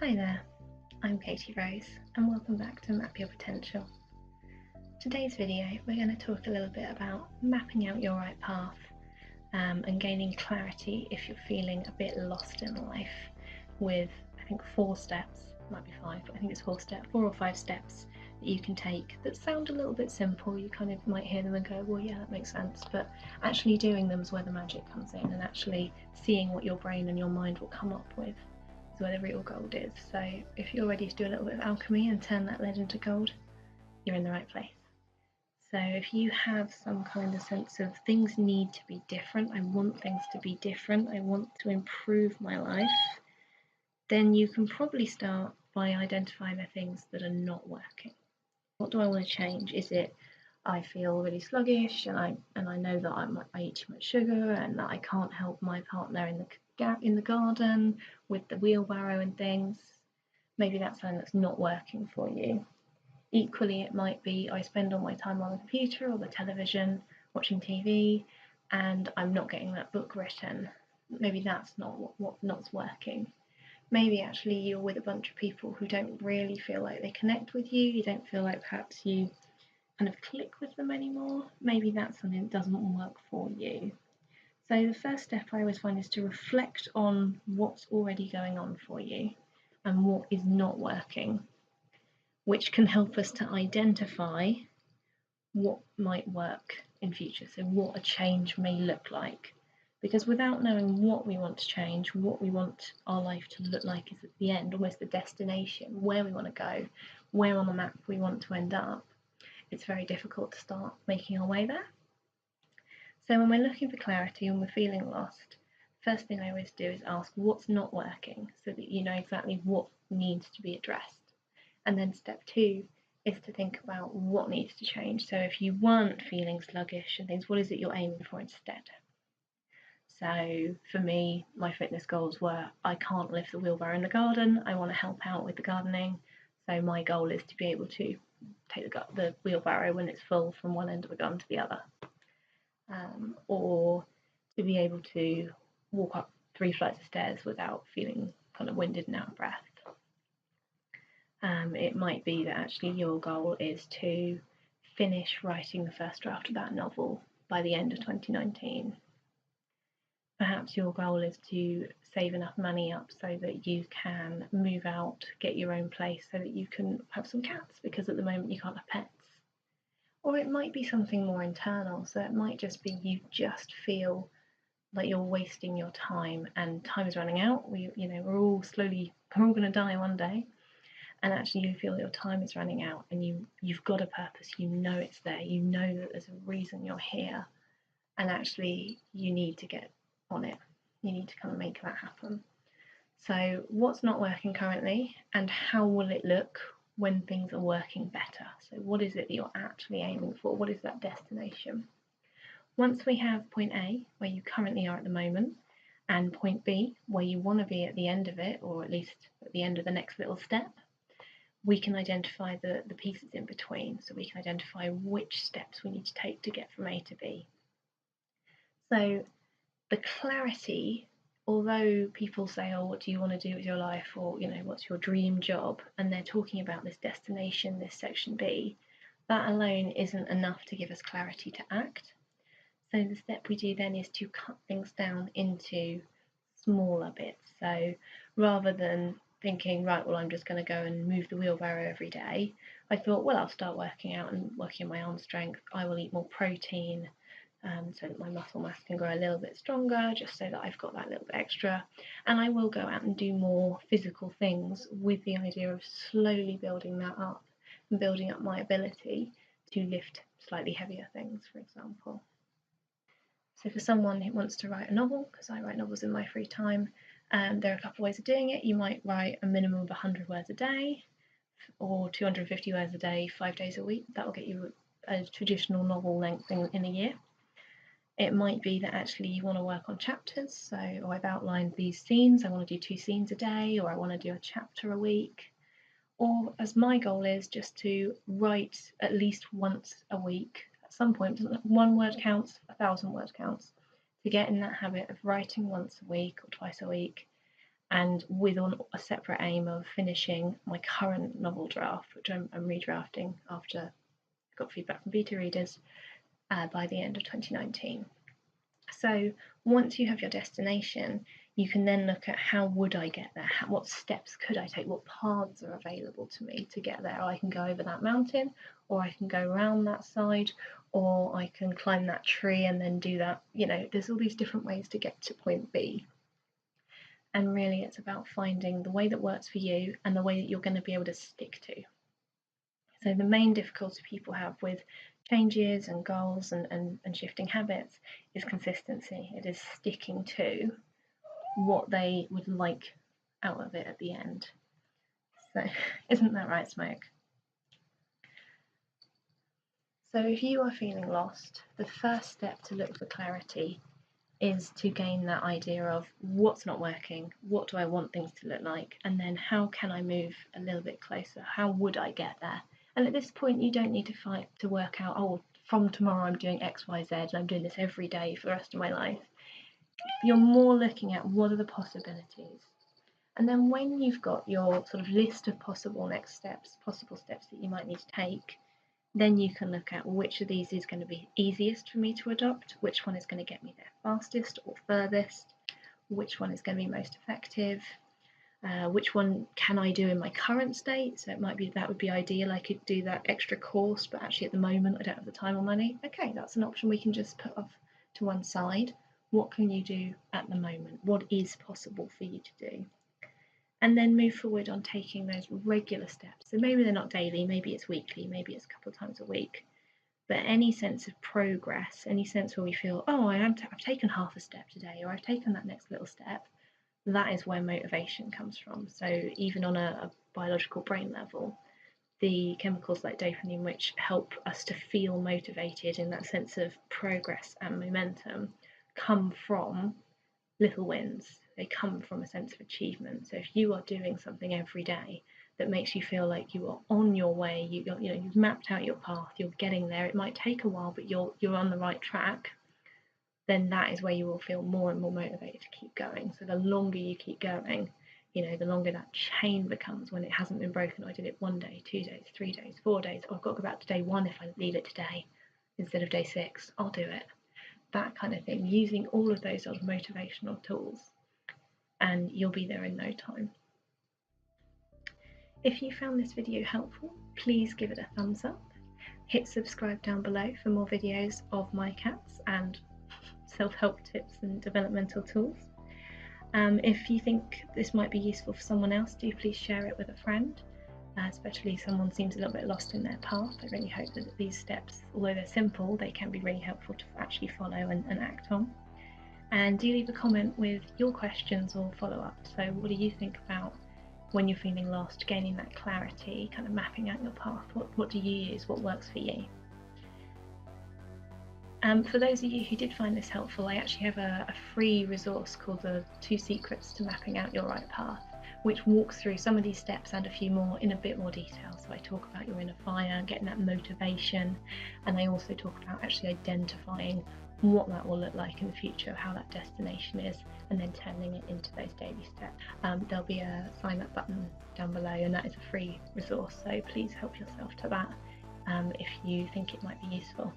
Hi there, I'm Katy-Rose and welcome back to Map Your Potential. Today's video we're going to talk a little bit about mapping out your right path and gaining clarity if you're feeling a bit lost in life with I think 4 steps, might be 5, but I think it's 4 or 5 steps that you can take that sound a little bit simple. You kind of might hear them and go, well yeah, that makes sense, but actually doing them is where the magic comes in, and actually seeing what your brain and your mind will come up with where the real gold is. So if you're ready to do a little bit of alchemy and turn that lead into gold, you're in the right place. So if you have some kind of sense of things need to be different, I want things to be different, I want to improve my life, then you can probably start by identifying the things that are not working. What do I want to change? Is it I feel really sluggish and I know that I eat too much sugar and that I can't help my partner in the garden with the wheelbarrow and things? Maybe that's something that's not working for you. Equally, it might be I spend all my time on the computer or the television watching TV and I'm not getting that book written. Maybe that's not what's working. Maybe actually you're with a bunch of people who don't really feel like they connect with you. You don't feel like perhaps you kind of click with them anymore. Maybe that's something that doesn't work for you. So the first step I always find is to reflect on what's already going on for you and what is not working, which can help us to identify what might work in future, so what a change may look like. Because without knowing what we want to change, what we want our life to look like is at the end, almost the destination, where we want to go, where on the map we want to end up, it's very difficult to start making our way there. So when we're looking for clarity and we're feeling lost, first thing I always do is ask what's not working so that you know exactly what needs to be addressed. And then step 2 is to think about what needs to change. So if you weren't feeling sluggish and things, what is it you're aiming for instead? So for me, my fitness goals were I can't lift the wheelbarrow in the garden, I want to help out with the gardening. So my goal is to be able to take the wheelbarrow when it's full from one end of the garden to the other. Or to be able to walk up 3 flights of stairs without feeling kind of winded and out of breath. It might be that actually your goal is to finish writing the first draft of that novel by the end of 2019. Perhaps your goal is to save enough money up so that you can move out, get your own place so that you can have some cats, because at the moment you can't have pets. Or it might be something more internal, so it might just be you just feel like you're wasting your time and time is running out. We're all going to die one day, and actually you feel your time is running out and you've got a purpose, you know it's there, you know that there's a reason you're here, and actually you need to get on it. You need to kind of make that happen. So what's not working currently and how will it look when things are working better? So what is it that you're actually aiming for? What is that destination? Once we have point A, where you currently are at the moment, and point B, where you want to be at the end of it, or at least at the end of the next little step, we can identify the pieces in between. So we can identify which steps we need to take to get from A to B. So the clarity, although people say, oh, what do you want to do with your life? Or, what's your dream job? And they're talking about this destination, this section B, that alone isn't enough to give us clarity to act. So the step we do then is to cut things down into smaller bits. So rather than thinking, right, well, I'm just going to go and move the wheelbarrow every day, I thought, well, I'll start working out and working on my arm strength. I will eat more protein so that my muscle mass can grow a little bit stronger, just so that I've got that little bit extra. And I will go out and do more physical things with the idea of slowly building that up and building up my ability to lift slightly heavier things, for example. So for someone who wants to write a novel, because I write novels in my free time, there are a couple of ways of doing it. You might write a minimum of 100 words a day or 250 words a day, 5 days a week. That will get you a traditional novel length in a year. It might be that actually you want to work on chapters. So I've outlined these scenes. I want to do 2 scenes a day, or I want to do a chapter a week. Or as my goal is just to write at least once a week. At some point, 1 word counts, 1,000 words counts. To get in that habit of writing once a week or twice a week, and with a separate aim of finishing my current novel draft, which I'm redrafting after I got feedback from beta readers by the end of 2019. So once you have your destination, you can then look at how would I get there? What steps could I take? What paths are available to me to get there? I can go over that mountain, or I can go around that side, or I can climb that tree and then do that. There's all these different ways to get to point B. And really it's about finding the way that works for you and the way that you're going to be able to stick to. So the main difficulty people have with changes and goals and shifting habits is consistency. It is sticking to what they would like out of it at the end. So isn't that right, Smoke? So if you are feeling lost, the first step to look for clarity is to gain that idea of what's not working, what do I want things to look like, and then how can I move a little bit closer? How would I get there? And at this point, you don't need to fight to work out, oh, from tomorrow I'm doing X, Y, Z, and I'm doing this every day for the rest of my life. You're more looking at what are the possibilities. And then when you've got your sort of list of possible next steps, possible steps that you might need to take, then you can look at which of these is going to be easiest for me to adopt, which one is going to get me there fastest or furthest, which one is going to be most effective, which one can I do in my current state. So it might be that would be ideal. I could do that extra course, but actually at the moment I don't have the time or money. Okay, that's an option we can just put off to one side. What can you do at the moment? What is possible for you to do? And then move forward on taking those regular steps. So maybe they're not daily, maybe it's weekly, maybe it's a couple of times a week. But any sense of progress, any sense where we feel, oh, I've taken half a step today, or I've taken that next little step, that is where motivation comes from. So even on a biological brain level, the chemicals like dopamine, which help us to feel motivated in that sense of progress and momentum, come from little wins. They come from a sense of achievement. So if you are doing something every day that makes you feel like you are on your way, you've mapped out your path, you're getting there. It might take a while, but you're on the right track. Then that is where you will feel more and more motivated to keep going. So the longer you keep going, the longer that chain becomes when it hasn't been broken. I did it 1 day, 2 days, 3 days, 4 days. Oh, I've got to go back to day 1 if I leave it today instead of day 6. I'll do it. That kind of thing, using all of those sort of motivational tools, and you'll be there in no time. If you found this video helpful, please give it a thumbs up. Hit subscribe down below for more videos of my cats and self-help tips and developmental tools. If you think this might be useful for someone else, do please share it with a friend, especially if someone seems a little bit lost in their path. I really hope that these steps, although they're simple, they can be really helpful to actually follow and act on. And do leave a comment with your questions or follow-up. So what do you think about when you're feeling lost, gaining that clarity, kind of mapping out your path? What do you use? What works for you? For those of you who did find this helpful, I actually have a free resource called the 2 Secrets to Mapping Out Your Right Path, which walks through some of these steps and a few more in a bit more detail. So I talk about your inner fire, getting that motivation, and I also talk about actually identifying what that will look like in the future, how that destination is, and then turning it into those daily steps. There'll be a sign up button down below, and that is a free resource, so please help yourself to that if you think it might be useful.